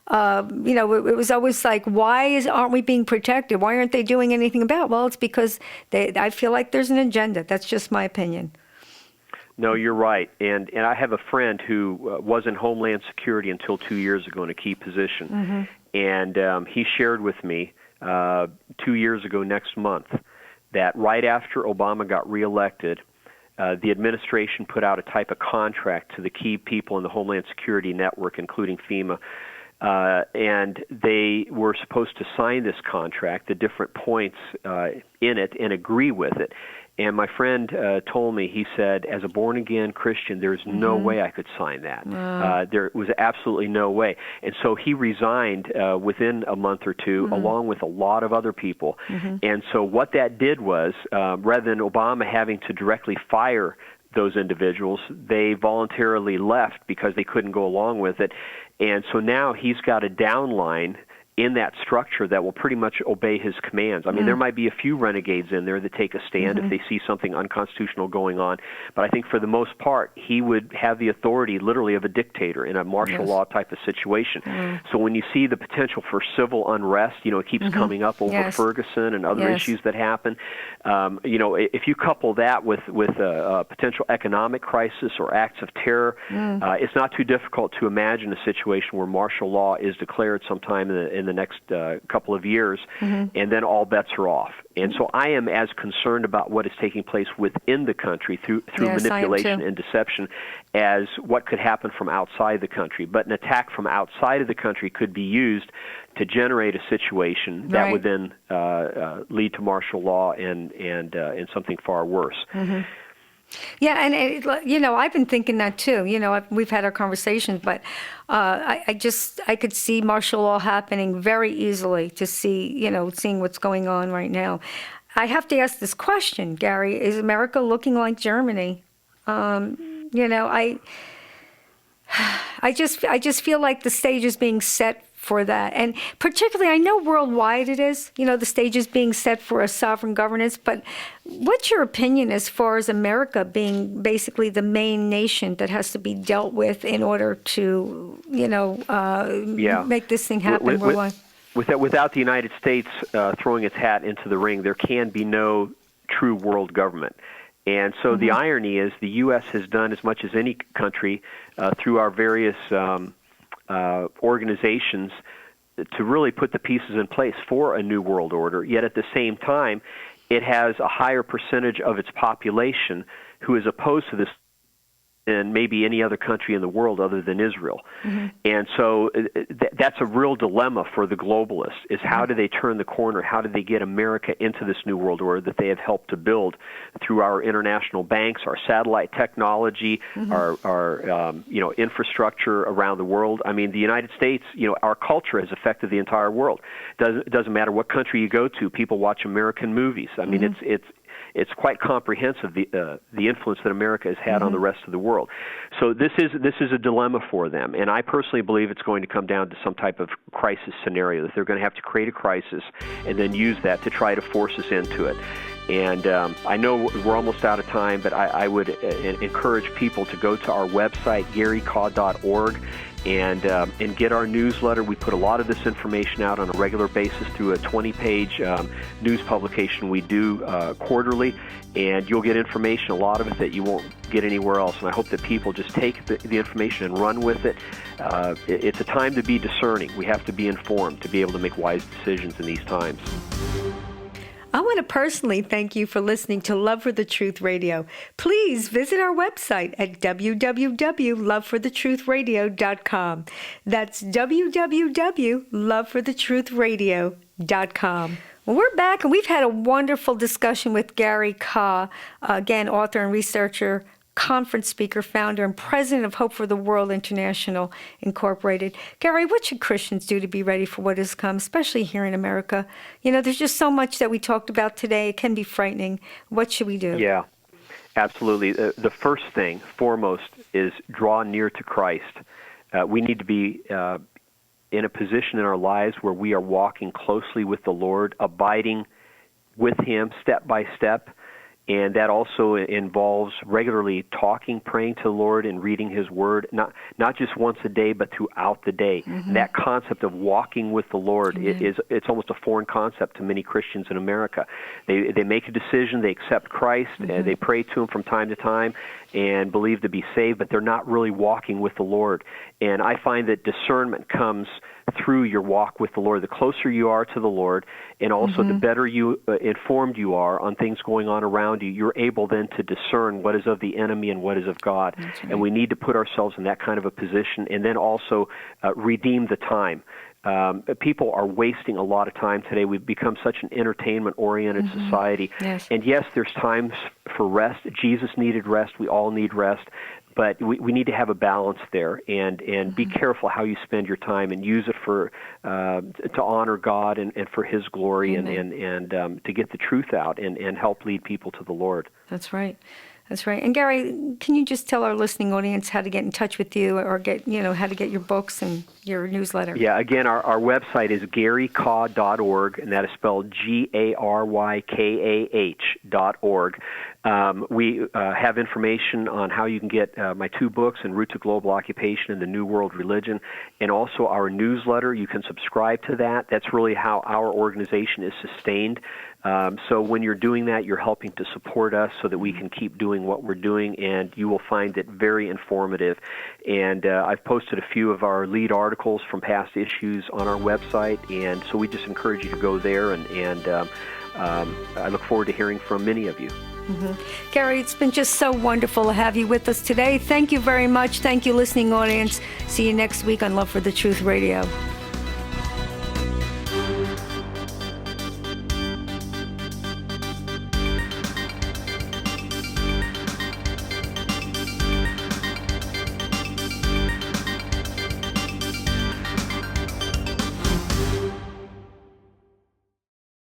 Speaker 2: It was always like, aren't we being protected? Why aren't they doing anything about it? Well, it's because I feel like there's an agenda. That's just my opinion.
Speaker 3: No, you're right. And I have a friend who was in Homeland Security until 2 years ago in a key position. And he shared with me 2 years ago next month that right after Obama got reelected, the administration put out a type of contract to the key people in the Homeland Security network, including FEMA. And they were supposed to sign this contract, the different points in it, and agree with it. And my friend told me, he said, as a born-again Christian, there's no way I could sign that. There was absolutely no way. And so he resigned within a month or two, along with a lot of other people. And so what that did was, rather than Obama having to directly fire those individuals. They voluntarily left because they couldn't go along with it. And so now he's got a downline in that structure that will pretty much obey his commands. I mean, there might be a few renegades in there that take a stand if they see something unconstitutional going on, but I think for the most part, he would have the authority literally of a dictator in a martial law type of situation. So when you see the potential for civil unrest, it keeps coming up over Ferguson and other issues that happen. If you couple that with a potential economic crisis or acts of terror, it's not too difficult to imagine a situation where martial law is declared sometime in the next couple of years, and then all bets are off. And so I am as concerned about what is taking place within the country through manipulation and deception as what could happen from outside the country. But an attack from outside of the country could be used to generate a situation that would then lead to martial law and something far worse.
Speaker 2: Yeah, and I've been thinking that too. We've had our conversations, but I could see martial law happening very easily to see, seeing what's going on right now. I have to ask this question, Gary: is America looking like Germany? I just feel like the stage is being set for that. And particularly, I know worldwide it is, the stage is being set for a sovereign governance, but what's your opinion as far as America being basically the main nation that has to be dealt with in order to, make this thing happen worldwide?
Speaker 3: Without the United States throwing its hat into the ring, there can be no true world government. And so the irony is the U.S. has done as much as any country through our various organizations to really put the pieces in place for a new world order, yet at the same time, it has a higher percentage of its population who is opposed to this than maybe any other country in the world other than Israel. And so that's a real dilemma for the globalists, is how do they turn the corner? How do they get America into this new world order that they have helped to build through our international banks, our satellite technology, our infrastructure around the world? I mean, the United States, our culture has affected the entire world. It doesn't matter what country you go to, people watch American movies. I mean, it's quite comprehensive, the influence that America has had on the rest of the world. So this is a dilemma for them, and I personally believe it's going to come down to some type of crisis scenario, that they're going to have to create a crisis and then use that to try to force us into it. And I know we're almost out of time, but I would encourage people to go to our website, GaryKAH.org, and get our newsletter. We put a lot of this information out on a regular basis through a 20-page news publication we do quarterly, and you'll get information, a lot of it, that you won't get anywhere else. And I hope that people just take the information and run with it. It's a time to be discerning. We have to be informed to be able to make wise decisions in these times.
Speaker 2: I want to personally thank you for listening to Love for the Truth Radio. Please visit our website at www.loveforthetruthradio.com. That's www.loveforthetruthradio.com. Well, we're back, and we've had a wonderful discussion with Gary KAH, again, author and researcher, conference speaker, founder, and president of Hope for the World International Incorporated. Gary, what should Christians do to be ready for what has come, especially here in America? There's just so much that we talked about today. It can be frightening. What should we do?
Speaker 3: Yeah, absolutely. The first thing, foremost, is draw near to Christ. We need to be in a position in our lives where we are walking closely with the Lord, abiding with Him step by step. And that also involves regularly talking, praying to the Lord, and reading His Word, not just once a day, but throughout the day. That concept of walking with the Lord it's almost a foreign concept to many Christians in America. They make a decision, they accept Christ, they pray to Him from time to time, and believe to be saved, but they're not really walking with the Lord. And I find that discernment comes through your walk with the Lord. The closer you are to the Lord, and also the better informed you are on things going on around you, you're able then to discern what is of the enemy and what is of God. Right. And we need to put ourselves in that kind of a position, and then also redeem the time. People are wasting a lot of time today. We've become such an entertainment-oriented society. Yes. And yes, there's times for rest. Jesus needed rest. We all need rest. But we need to have a balance there, and be careful how you spend your time, and use it for to honor God and for His glory, and to get the truth out and help lead people to the Lord.
Speaker 2: That's right. That's right. And Gary, can you just tell our listening audience how to get in touch with you or how to get your books and your newsletter?
Speaker 3: Yeah, again, our website is GaryKAH.org, and that is spelled GaryKAH.org. We have information on how you can get my 2 books, En Route to Global Occupation and The New World Religion, and also our newsletter. You can subscribe to that. That's really how our organization is sustained. So when you're doing that, you're helping to support us so that we can keep doing what we're doing, and you will find it very informative. And I've posted a few of our lead articles from past issues on our website, and so we just encourage you to go there, and I look forward to hearing from many of you.
Speaker 2: Mm-hmm. Gary, it's been just so wonderful to have you with us today. Thank you very much. Thank you, listening audience. See you next week on Love for the Truth Radio.